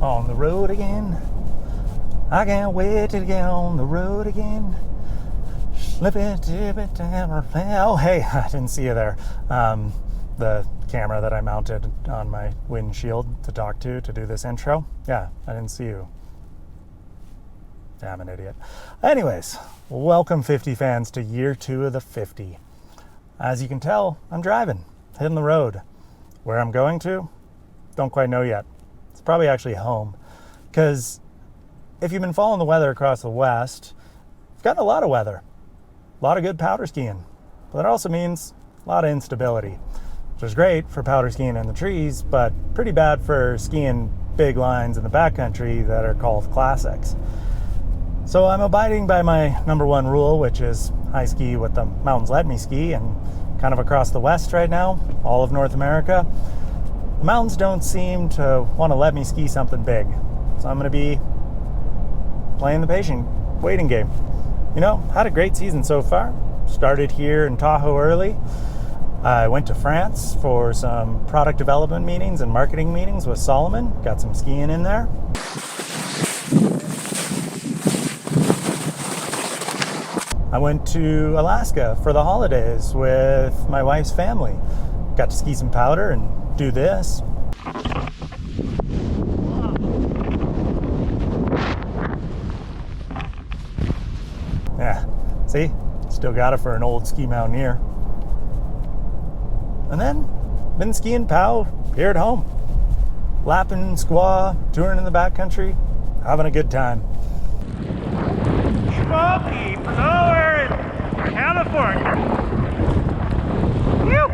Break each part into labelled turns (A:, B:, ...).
A: on the road again. I can't wait to get on the road again. Slipping, tipping down. Oh, hey, I didn't see you there. The camera that I mounted on my windshield to talk to do this intro. Yeah, I didn't see you. Yeah, I'm an idiot. Anyways, welcome 50 fans to year 2 of the 50. As you can tell, I'm driving, hitting the road. Where I'm going to, don't quite know yet. It's probably actually home. Because if you've been following the weather across the West, we've gotten a lot of weather. A lot of good powder skiing. But that also means a lot of instability, which is great for powder skiing in the trees, but pretty bad for skiing big lines in the backcountry that are called classics. So I'm abiding by my number one rule, which is I ski what the mountains let me ski, and kind of across the West right now, all of North America, the mountains don't seem to want to let me ski something big. So I'm going to be playing the patient waiting game. You know, had a great season so far. Started here in Tahoe early. I went to France for some product development meetings and marketing meetings with Salomon. Got some skiing in there. I went to Alaska for the holidays with my wife's family. Got to ski some powder and do this. Yeah, see? Still got it for an old ski mountaineer. And then, been skiing POW here at home. Lapping, squaw, touring in the backcountry, having a good time.
B: Truckee, nowhere in California. Whew.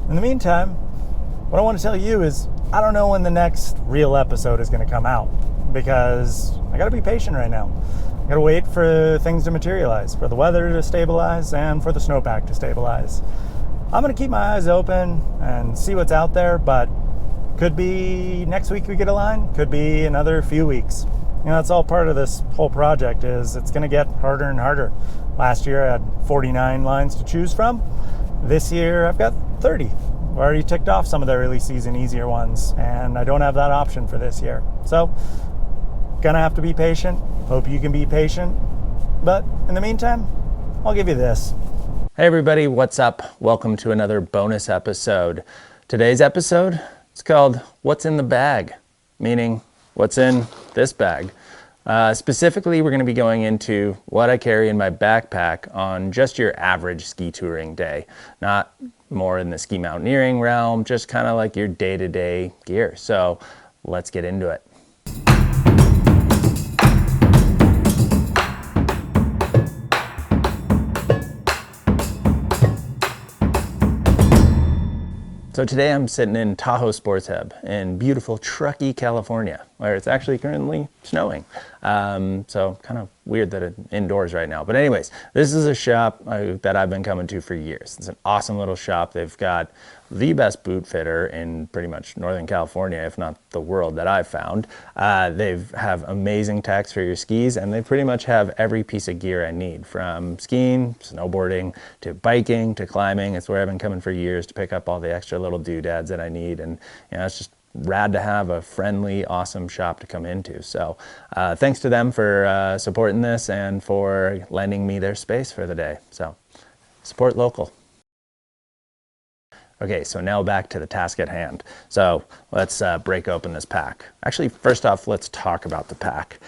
A: In the meantime, what I want to tell you is I don't know when the next real episode is going to come out because I got to be patient right now. I got to wait for things to materialize, for the weather to stabilize, and for the snowpack to stabilize. I'm going to keep my eyes open and see what's out there, but could be next week we get a line, could be another few weeks. You know, that's all part of this whole project is it's going to get harder and harder. Last year I had 49 lines to choose from. This year I've got 30. I've already ticked off some of the early season easier ones, and I don't have that option for this year. So, gonna have to be patient. Hope you can be patient. But in the meantime, I'll give you this.
C: Hey everybody, what's up? Welcome to another bonus episode. Today's episode, it's called What's in the Bag? Meaning, what's in this bag? Specifically, we're going to be going into what I carry in my backpack on just your average ski touring day. Not more in the ski mountaineering realm, just kind of like your day-to-day gear. So let's get into it. So today I'm sitting in Tahoe Sports Hub in beautiful Truckee, California, where it's actually currently snowing. So kind of weird that it's indoors right now. But anyways, this is a shop that I've been coming to for years. It's an awesome little shop. They've got the best boot fitter in pretty much Northern California, if not the world that I've found. They have amazing tacks for your skis, and they pretty much have every piece of gear I need, from skiing, snowboarding, to biking, to climbing. It's where I've been coming for years to pick up all the extra little doodads that I need. And you know, it's just rad to have a friendly, awesome shop to come into. So thanks to them for supporting this and for lending me their space for the day. So support local. Okay, so now back to the task at hand. So let's break open this pack. Actually, first off, let's talk about the pack.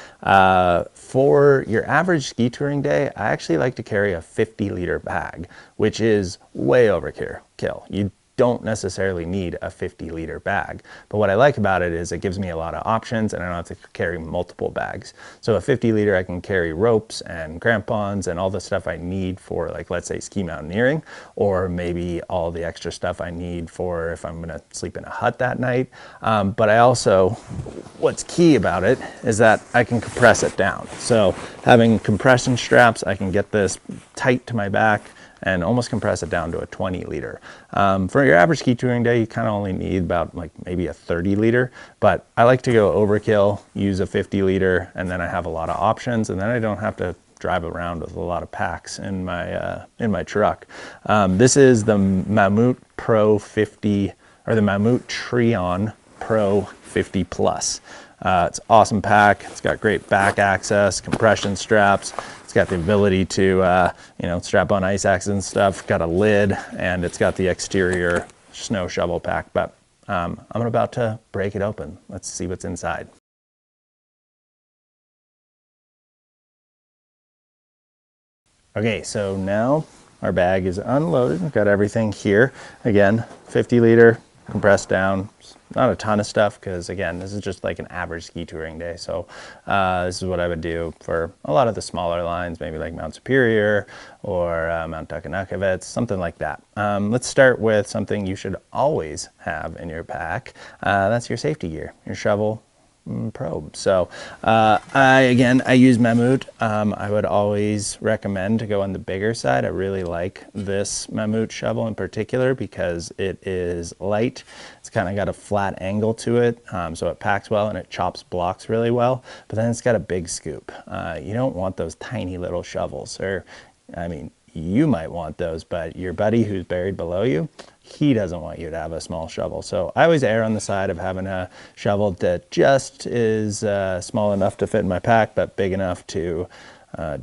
C: For your average ski touring day, I actually like to carry a 50-liter bag, which is way overkill. You don't necessarily need a 50-liter bag. But what I like about it is it gives me a lot of options and I don't have to carry multiple bags. So a 50-liter, I can carry ropes and crampons and all the stuff I need for, like, let's say ski mountaineering, or maybe all the extra stuff I need for if I'm gonna sleep in a hut that night. But I also, what's key about it is that I can compress it down. So having compression straps, I can get this tight to my back and almost compress it down to a 20-liter. For your average ski touring day, you kind of only need about like maybe a 30-liter, but I like to go overkill, use a 50-liter, and then I have a lot of options, and then I don't have to drive around with a lot of packs in my truck. This is the Mammut Pro 50, or the Mammut Treon Pro 50 Plus. It's an awesome pack. It's got great back access, compression straps. It's got the ability to, strap on ice axes and stuff. Got a lid, and it's got the exterior snow shovel pack. But I'm about to break it open. Let's see what's inside. Okay, so now our bag is unloaded. We've got everything here. Again, 50 liter, compressed down. Not a ton of stuff because, again, this is just like an average ski touring day. So this is what I would do for a lot of the smaller lines, maybe like Mount Superior or Mount Tuckanukavitz, something like that. Let's start with something you should always have in your pack. That's your safety gear, your shovel, probe. So I use Mammut. I would always recommend to go on the bigger side. I really like this Mammut shovel in particular because it is light. It's kind of got a flat angle to it, so it packs well and it chops blocks really well, but then it's got a big scoop. You don't want those tiny little shovels, or I mean, you might want those, but your buddy who's buried below you, he doesn't want you to have a small shovel. So I always err on the side of having a shovel that just is small enough to fit in my pack, but big enough to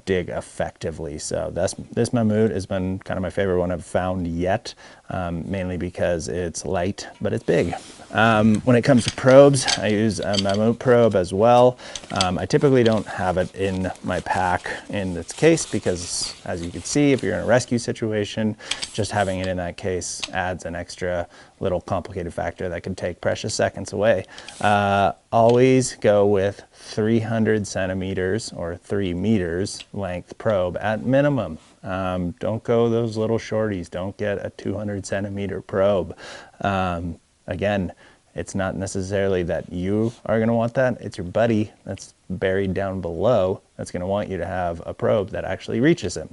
C: dig effectively. So this Mammut has been kind of my favorite one I've found yet, mainly because it's light, but it's big. When it comes to probes, I use a Mammut probe as well. I typically don't have it in my pack in its case because, as you can see, if you're in a rescue situation, just having it in that case adds an extra little complicated factor that can take precious seconds away. Always go with 300 centimeters or 3 meters length probe at minimum. Don't go those little shorties. Don't get a 200 centimeter probe. Again, it's not necessarily that you are going to want that. It's your buddy that's buried down below that's going to want you to have a probe that actually reaches him.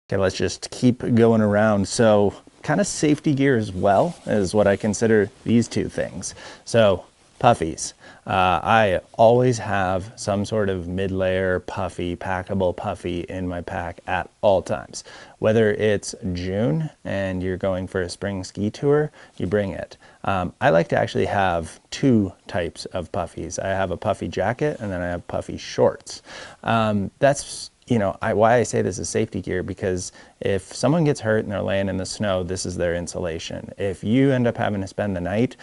C: Okay, let's just keep going around. So kind of safety gear as well is what I consider these two things. So puffies. I always have some sort of mid-layer puffy, packable puffy in my pack at all times. Whether it's June and you're going for a spring ski tour, you bring it. I like to actually have two types of puffies. I have a puffy jacket and then I have puffy shorts. That's why I say this is safety gear, because if someone gets hurt and they're laying in the snow, this is their insulation. If you end up having to spend the night,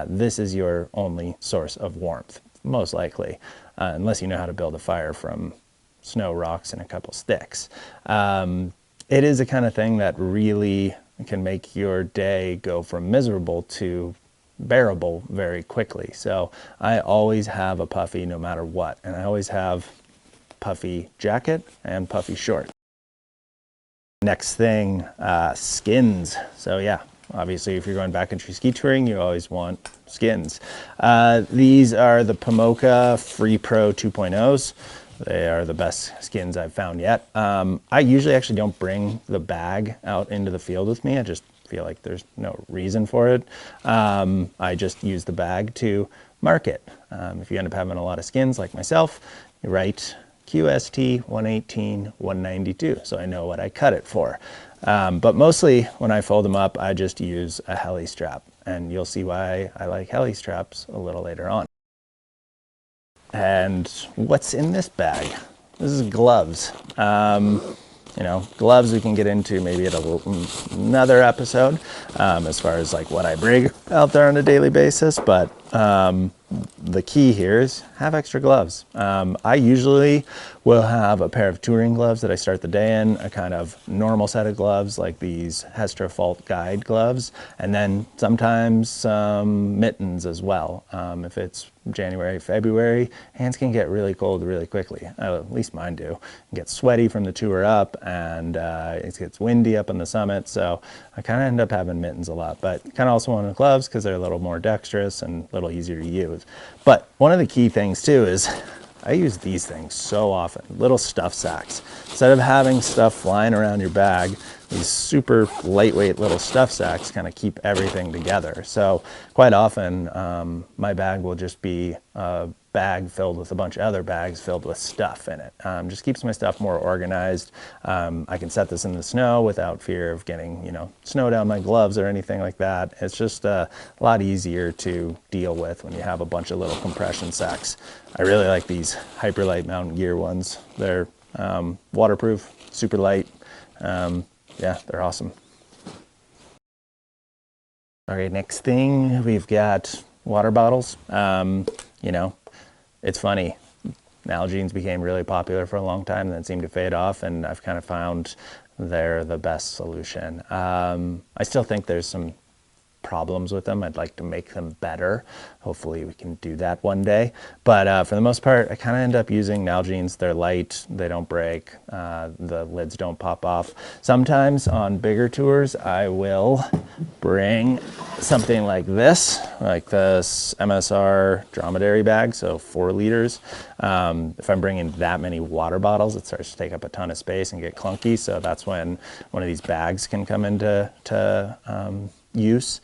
C: this is your only source of warmth, most likely, unless you know how to build a fire from snow, rocks, and a couple sticks. It is the kind of thing that really can make your day go from miserable to bearable very quickly. So I always have a puffy no matter what, and I always have puffy jacket and puffy short. Next thing, skins. So yeah, obviously if you're going backcountry ski touring, you always want skins. These are the Pomoka Free Pro 2.0s. They are the best skins I've found yet. I usually actually don't bring the bag out into the field with me. I just feel like there's no reason for it. I just use the bag to mark it. If you end up having a lot of skins like myself, you write QST 118, 192, so I know what I cut it for. But mostly when I fold them up, I just use a heli strap, and you'll see why I like heli straps a little later on. And what's in this bag? This is gloves. Gloves we can get into maybe at another episode as far as like what I bring out there on a daily basis, but the key here is have extra gloves. I usually will have a pair of touring gloves that I start the day in, a kind of normal set of gloves like these Hestra Fault Guide gloves, and then sometimes some mittens as well. If it's January, February, hands can get really cold really quickly. At least mine do. Get sweaty from the tour up, and it gets windy up on the summit, so I kind of end up having mittens a lot, but kind of also want the gloves because they're a little more dexterous and a little easier to use. But one of the key things too is I use these things so often, little stuff sacks. Instead of having stuff flying around your bag, these super lightweight little stuff sacks kind of keep everything together. So quite often my bag will just be a bag filled with a bunch of other bags filled with stuff in it. Just keeps my stuff more organized. I can set this in the snow without fear of getting, snow down my gloves or anything like that. It's just a lot easier to deal with when you have a bunch of little compression sacks. I really like these Hyperlight Mountain Gear ones. They're waterproof, super light. Yeah, they're awesome. All right, next thing, we've got water bottles. It's funny. Nalgene's became really popular for a long time, then seemed to fade off, and I've kind of found they're the best solution. I still think there's some problems with them. I'd like to make them better. Hopefully we can do that one day. But for the most part, I kind of end up using Nalgene's. They're light, they don't break, the lids don't pop off. Sometimes on bigger tours, I will bring something like this MSR dromedary bag, so 4 liters. If I'm bringing that many water bottles, it starts to take up a ton of space and get clunky. So that's when one of these bags can come into use.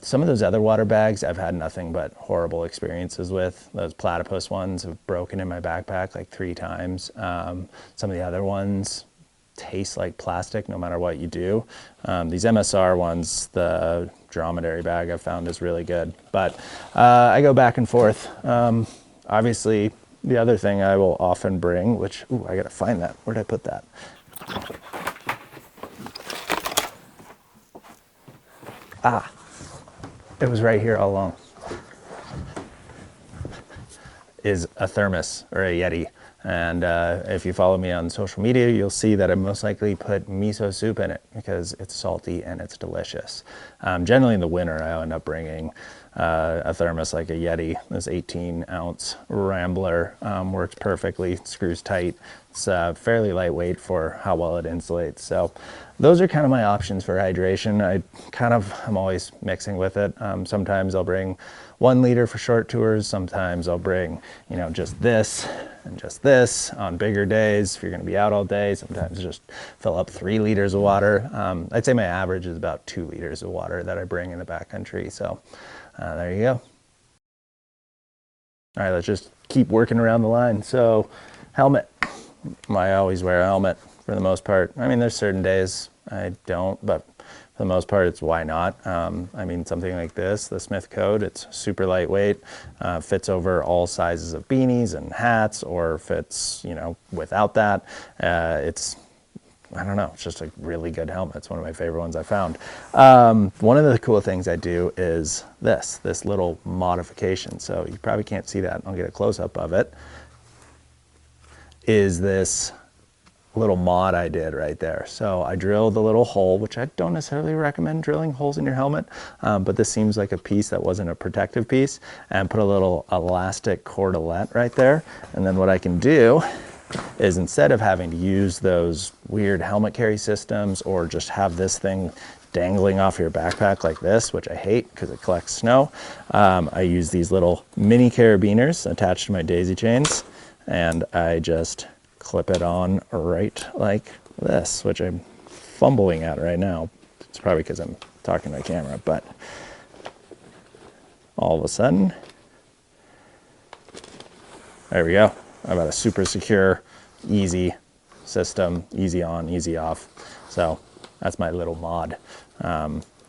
C: Some of those other water bags I've had nothing but horrible experiences with. Those platypus ones have broken in my backpack like 3 times. Some of the other ones taste like plastic no matter what you do. These MSR ones, the dromedary bag I've found is really good. But I go back and forth. Obviously, the other thing I will often bring, which, I gotta find that. Where'd I put that? It was right here all along, is a thermos or a Yeti. And if you follow me on social media, you'll see that I most likely put miso soup in it because it's salty and it's delicious. Generally in the winter, I end up bringing a thermos like a Yeti. This 18-ounce Rambler works perfectly, screws tight. It's fairly lightweight for how well it insulates. So those are kind of my options for hydration. I'm always mixing with it. Sometimes I'll bring 1 liter for short tours. Sometimes I'll bring, just this and just this on bigger days. If you're going to be out all day, sometimes just fill up 3 liters of water. I'd say my average is about 2 liters of water that I bring in the backcountry. So there you go. All right, let's just keep working around the line. So helmet. I always wear a helmet for the most part. I mean, there's certain days I don't, but for the most part, it's why not. Something like this, the Smith Code, it's super lightweight, fits over all sizes of beanies and hats, or fits, without that. It's just a really good helmet. It's one of my favorite ones I found. One of the cool things I do is this little modification. So you probably can't see that. I'll get a close-up of it. Is this little mod I did right there. So I drilled a little hole, which I don't necessarily recommend drilling holes in your helmet, but this seems like a piece that wasn't a protective piece, and put a little elastic cordelette right there. And then what I can do is, instead of having to use those weird helmet carry systems or just have this thing dangling off your backpack like this, which I hate because it collects snow, I use these little mini carabiners attached to my daisy chains, and I just clip it on right like this, which I'm fumbling at right now. It's probably because I'm talking to the camera, but all of a sudden, there we go. I've got a super secure, easy system, easy on, easy off. So that's my little mod.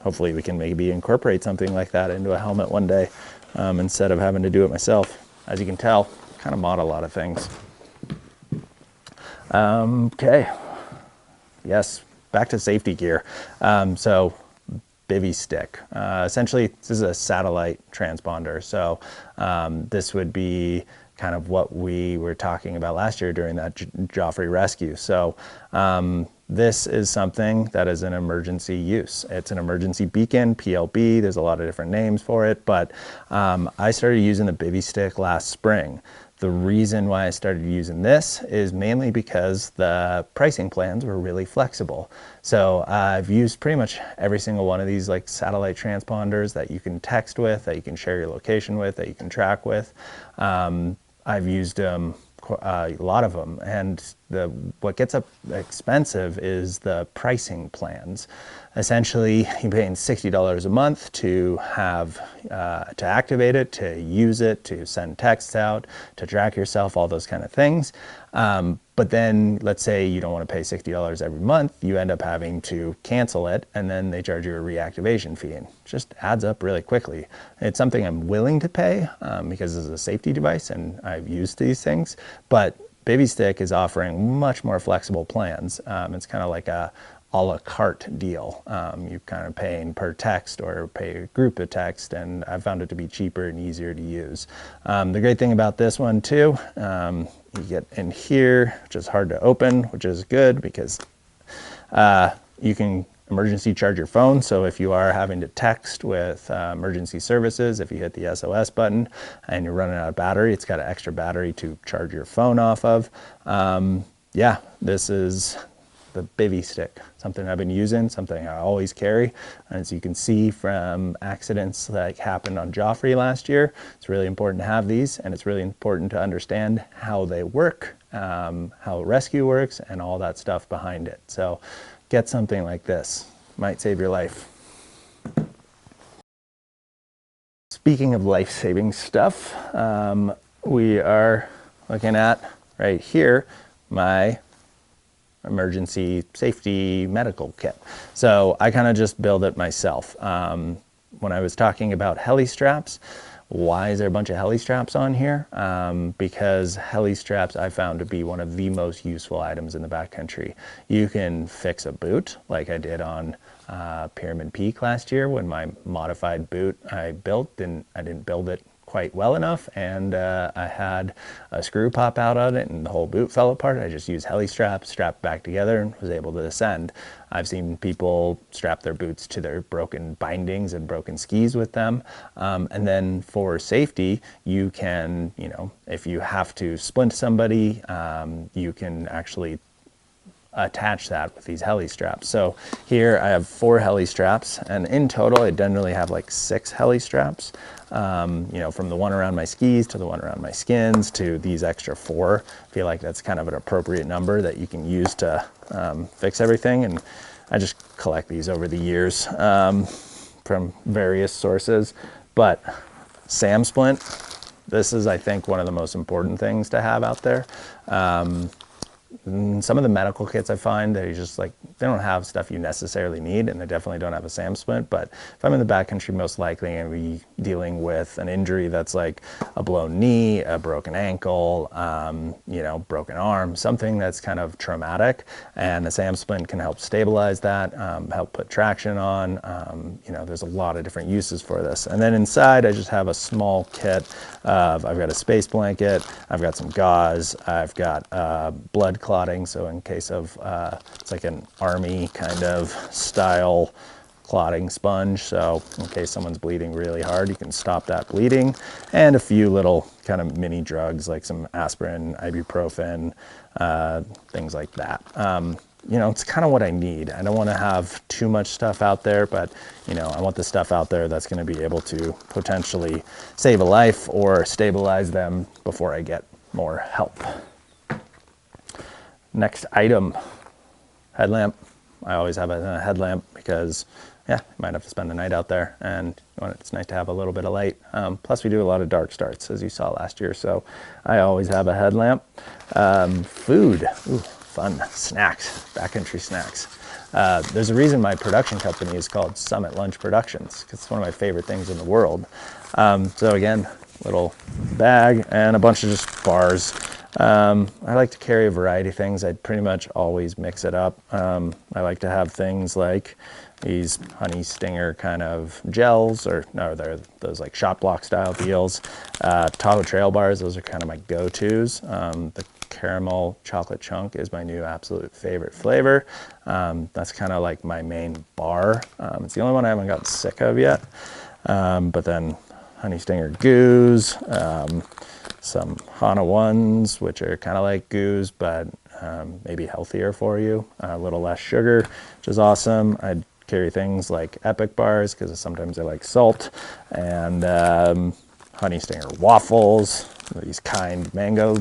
C: Hopefully we can maybe incorporate something like that into a helmet one day, instead of having to do it myself. As you can tell, kind of mod a lot of things. Okay, yes, back to safety gear. So Babystick. Essentially, this is a satellite transponder. So this would be kind of what we were talking about last year during that Joffrey rescue. So this is something that is an emergency use. It's an emergency beacon, PLB. There's a lot of different names for it, but I started using the Babystick last spring. The reason why I started using this is mainly because the pricing plans were really flexible. So I've used pretty much every single one of these like satellite transponders that you can text with, that you can share your location with, that you can track with. I've used a lot of them, and what gets up expensive is the pricing plans. Essentially, you're paying $60 a month to have to activate it, to use it, to send texts out, to track yourself, all those kind of things. But then let's say you don't want to pay $60 every month, you end up having to cancel it, and then they charge you a reactivation fee, and it just adds up really quickly. It's something I'm willing to pay because it's a safety device and I've used these things, but Babystick is offering much more flexible plans. It's kind of like a la carte deal. You're kind of paying per text or pay a group of text, and I found it to be cheaper and easier to use. The great thing about this one too, you get in here, which is hard to open, which is good because you can emergency charge your phone. So if you are having to text with emergency services, if you hit the SOS button and you're running out of battery, it's got an extra battery to charge your phone off of. Yeah, this is the Babystick, something I've been using, something I always carry. As you can see from accidents like happened on Joffrey last year, it's really important to have these, and it's really important to understand how they work, how rescue works, and all that stuff behind it. So get something like this, might save your life. Speaking of life-saving stuff, we are looking at right here my emergency safety medical kit. So I kind of just build it myself. When I was talking about heli straps, why is there a bunch of heli straps on here? Because heli straps I found to be one of the most useful items in the backcountry. You can fix a boot like I did on Pyramid Peak last year when my modified boot I built, and I didn't build it quite well enough, and I had a screw pop out on it and the whole boot fell apart. I just used heli straps, strapped back together, and was able to descend. I've seen people strap their boots to their broken bindings and broken skis with them. And then for safety, you can, if you have to splint somebody, you can actually attach that with these heli straps. So here I have 4 heli straps, and in total I generally have like 6 heli straps. From the one around my skis to the one around my skins to these extra 4. I feel like that's kind of an appropriate number that you can use to fix everything, and I just collect these over the years from various sources. But SAM splint, this is I think one of the most important things to have out there. Some of the medical kits I find, they don't have stuff you necessarily need, and they definitely don't have a SAM splint. But if I'm in the backcountry, most likely I'm going to be dealing with an injury that's like a blown knee, a broken ankle, broken arm, something that's kind of traumatic, and a SAM splint can help stabilize that, help put traction on. There's a lot of different uses for this. And then inside I just have a small kit of, I've got a space blanket, I've got some gauze, I've got blood clotting, so in case of it's like an army kind of style clotting sponge, so in case someone's bleeding really hard, you can stop that bleeding, and a few little kind of mini drugs like some aspirin, ibuprofen, things like that. It's kind of what I need. I don't want to have too much stuff out there, but I want the stuff out there that's going to be able to potentially save a life or stabilize them before I get more help. Next item, headlamp. I always have a headlamp because, you might have to spend the night out there, and it's nice to have a little bit of light. Plus, we do a lot of dark starts, as you saw last year, so I always have a headlamp. Food, fun, snacks, backcountry snacks. There's a reason my production company is called Summit Lunch Productions, because it's one of my favorite things in the world. So again, little bag and a bunch of just bars. I like to carry a variety of things. I pretty much always mix it up. I like to have things like these honey stinger kind of gels, they're those like shot block style deals. Tahoe trail bars, those are kind of my go-tos. The caramel chocolate chunk is my new absolute favorite flavor. That's kind of like my main bar. It's the only one I haven't gotten sick of yet. But then honey stinger goos, some Hana ones, which are kind of like goos, but maybe healthier for you, a little less sugar, which is awesome. I'd carry things like Epic bars because sometimes I like salt, and honey stinger waffles, these kind mango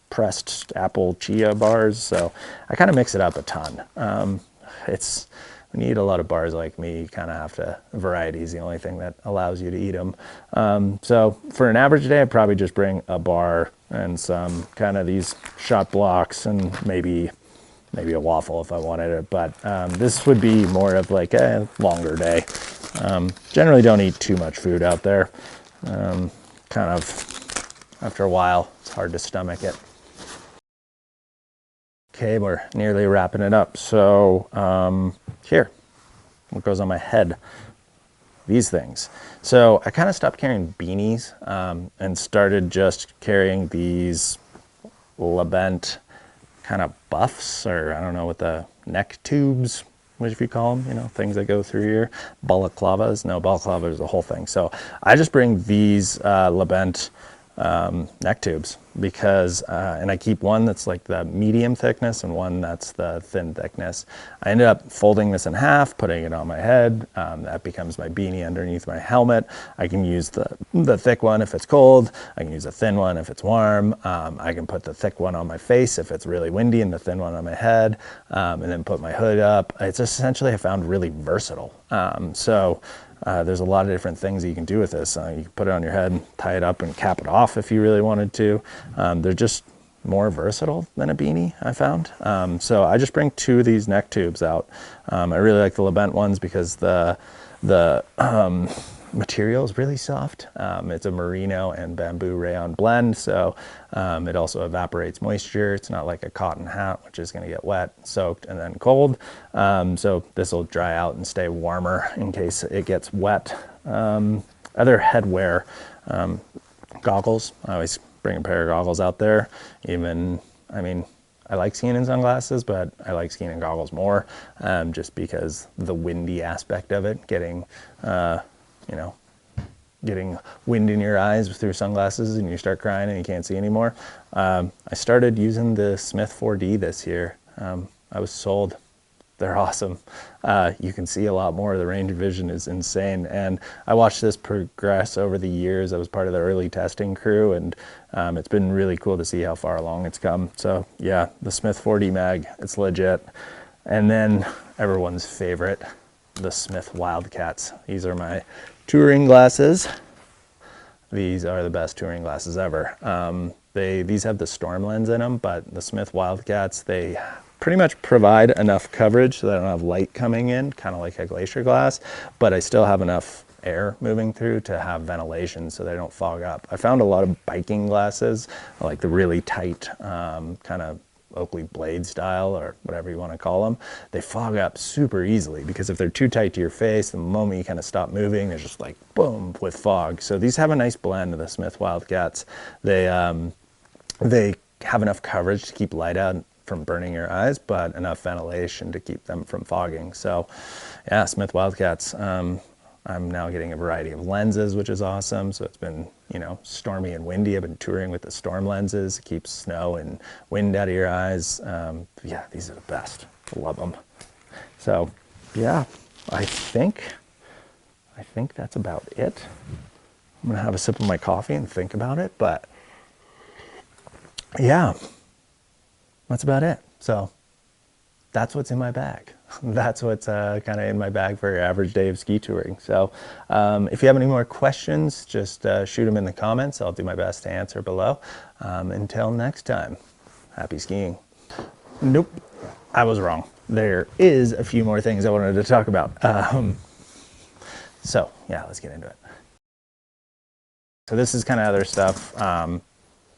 C: pressed apple chia bars. So I kind of mix it up a ton. When you eat a lot of bars like me, you kind of have to, variety is the only thing that allows you to eat them. So for an average day, I'd probably just bring a bar and some kind of these shot blocks and maybe a waffle if I wanted it. But this would be more of like a longer day. Generally don't eat too much food out there. Kind of after a while, it's hard to stomach it. Okay, we're nearly wrapping it up. So here, what goes on my head? These things. So I kind of stopped carrying beanies and started just carrying these Labent kind of buffs, or I don't know what the neck tubes, what if you call them, you know, things that go through here. Balaclavas. No, balaclava is the whole thing. So I just bring these Labent neck tubes because, and I keep one that's like the medium thickness and one that's the thin thickness. I ended up folding this in half, putting it on my head. That becomes my beanie underneath my helmet. I can use the thick one if it's cold. I can use a thin one if it's warm. I can put the thick one on my face if it's really windy and the thin one on my head, and then put my hood up. It's essentially, I found, really versatile. There's a lot of different things that you can do with this. You can put it on your head, tie it up and cap it off if you really wanted to. They're just more versatile than a beanie, I found. So I just bring 2 of these neck tubes out. I really like the Labent ones because the material is really soft. It's a merino and bamboo rayon blend, so it also evaporates moisture. It's not like a cotton hat, which is going to get wet, soaked, and then cold. So this will dry out and stay warmer in case it gets wet. Other headwear, goggles. I always bring a pair of goggles out there. I like skiing in sunglasses, but I like skiing in goggles more, just because the windy aspect of it, getting wind in your eyes through sunglasses and you start crying and you can't see anymore. I started using the Smith 4D this year. I was sold. They're awesome. You can see a lot more. The range of vision is insane. And I watched this progress over the years. I was part of the early testing crew, and it's been really cool to see how far along it's come. So yeah, the Smith 4D mag, it's legit. And then everyone's favorite, the Smith Wildcats. These are my touring glasses. These are the best touring glasses ever. These have the storm lens in them, but the Smith Wildcats, they pretty much provide enough coverage so that I don't have light coming in, kind of like a glacier glass, but I still have enough air moving through to have ventilation so they don't fog up. I found a lot of biking glasses, like the really tight kind of Oakley blade style, or whatever you want to call them, they fog up super easily because if they're too tight to your face, the moment you kind of stop moving, they're just like boom with fog. So these have a nice blend of the Smith Wildcats. They have enough coverage to keep light out from burning your eyes, but enough ventilation to keep them from fogging. So yeah, Smith Wildcats. I'm now getting a variety of lenses, which is awesome. So it's been, stormy and windy. I've been touring with the storm lenses. It keeps snow and wind out of your eyes. Yeah, these are the best. Love them. So yeah, I think that's about it. I'm gonna have a sip of my coffee and think about it, but yeah, that's about it. So that's what's in my bag. That's what's kind of in my bag for your average day of ski touring. So if you have any more questions, just shoot them in the comments. I'll do my best to answer below. Until next time, happy skiing. Nope, I was wrong. There is a few more things I wanted to talk about. So yeah, let's get into it. So this is kind of other stuff.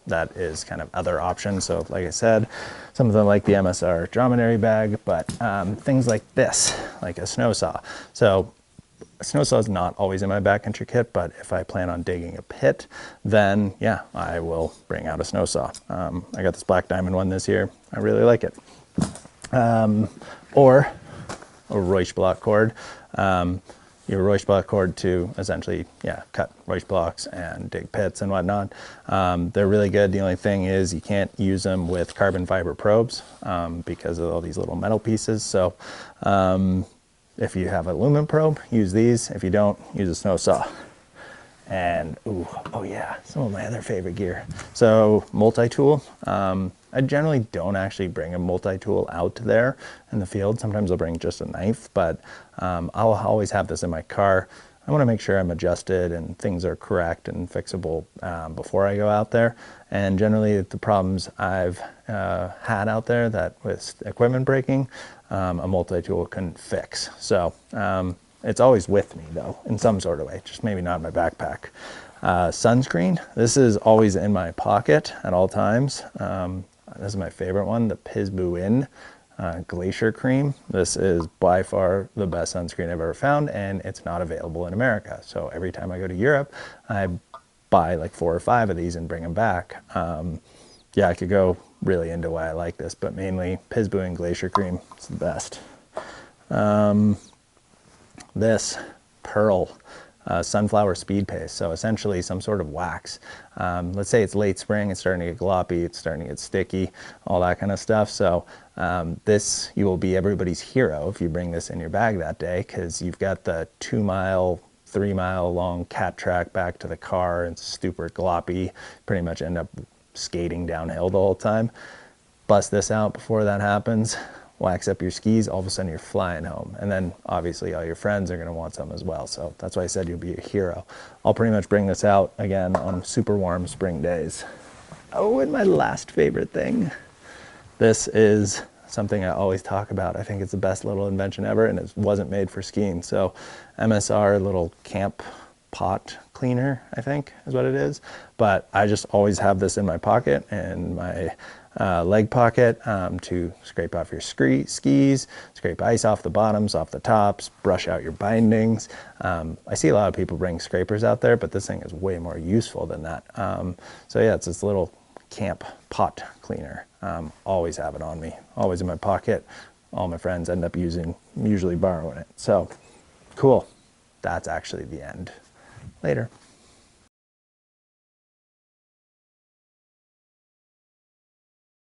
C: That is kind of other options. So like I said, some of them like the MSR dromedary bag, but things like this, like a snow saw. So a snow saw is not always in my backcountry kit, but if I plan on digging a pit, then yeah, I will bring out a snow saw. I got this black diamond one this year. I really like it. Or a Reusch block cord. Your Reusch block cord to essentially, cut Reusch blocks and dig pits and whatnot. They're really good. The only thing is you can't use them with carbon fiber probes because of all these little metal pieces. So if you have an aluminum probe, use these. If you don't, use a snow saw. And ooh, oh yeah, some of my other favorite gear. So multi-tool. I generally don't actually bring a multi-tool out there in the field. Sometimes I'll bring just a knife, but I'll always have this in my car. I want to make sure I'm adjusted and things are correct and fixable before I go out there. And generally the problems I've had out there that with equipment breaking, a multi-tool couldn't fix. So it's always with me though, in some sort of way, just maybe not in my backpack. Sunscreen, this is always in my pocket at all times. This is my favorite one, the Pisbuin Glacier Cream. This is by far the best sunscreen I've ever found, and it's not available in America. So every time I go to Europe, I buy like 4 or 5 of these and bring them back. Yeah, I could go really into why I like this, but mainly Pisbuin Glacier Cream is the best. This Pearl sunflower speed paste, so essentially some sort of wax. Let's say it's late spring, it's starting to get gloppy, it's starting to get sticky, all that kind of stuff. So this, you will be everybody's hero if you bring this in your bag that day, because you've got the 2-mile, 3-mile long cat track back to the car, and it's super gloppy, pretty much end up skating downhill the whole time. Bust this out before that happens, wax up your skis, all of a sudden you're flying home. And then obviously all your friends are gonna want some as well. So that's why I said you'll be a hero. I'll pretty much bring this out again on super warm spring days. Oh, and my last favorite thing. This is something I always talk about. I think it's the best little invention ever, and it wasn't made for skiing. So MSR little camp pot cleaner, I think is what it is. But I just always have this in my pocket and my leg pocket to scrape off your skis, scrape ice off the bottoms, off the tops, brush out your bindings. I see a lot of people bring scrapers out there, but this thing is way more useful than that. So yeah, it's this little camp pot cleaner. Always have it on me, always in my pocket. All my friends end up usually borrowing it. So cool. That's actually the end. Later.